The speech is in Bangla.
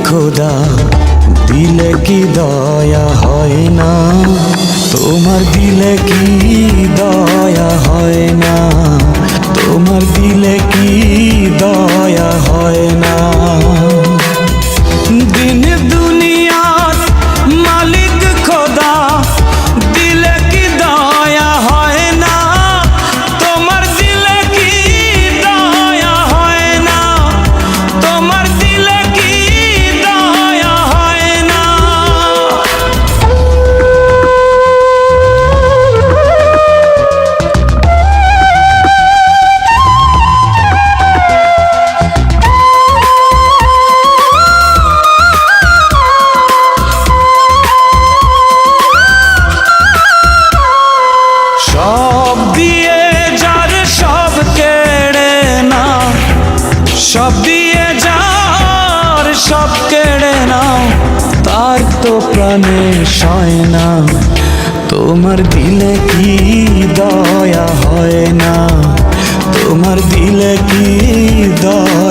খোদা দিলে কি দয়া হয় না, তোমার দিলে কি দয়া হয় না, তোমার দিলে কি দয়া হয় না। দিন দুনিয়ার মালিক খোদা দিলে কি দয়া হয় না, তোমার দিলে কি দয়া হয় না, তোমার দিলে কি দয়া হয় না। সব দিয়ে যার সব কেড়ে নাও, সব দিয়ে যার সব কেড়ে নাও, তার তো প্রাণে সয় না, তোমার দিলে কি দয়া হয় না, তোমার দিলে কি দয়া